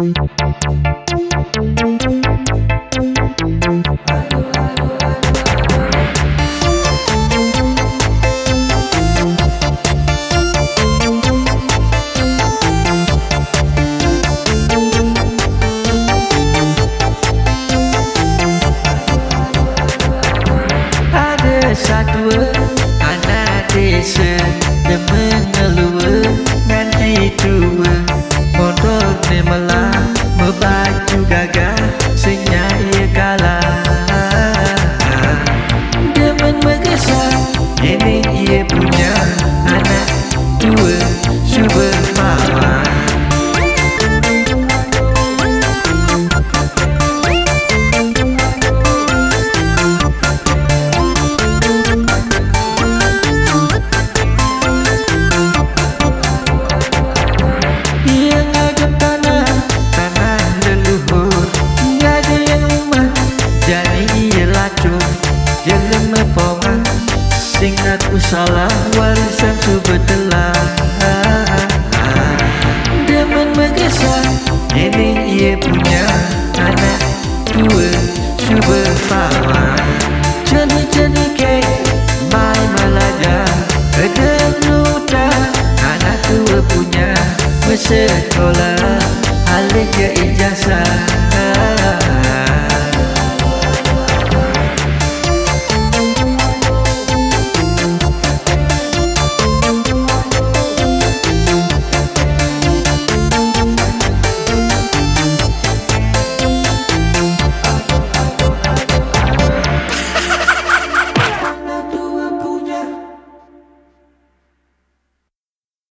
Satu anak desa yang mengeluh nanti tua mondok ni malah membaju gagah senyaya kalah. Dia mengesah ini ia punya anak tua super mama. Ingat usalah warisan subetelah. Dia mengesah ini ia punya anak tua super power. Jadi ke mai malaga ada luda anak tua punya sekolah.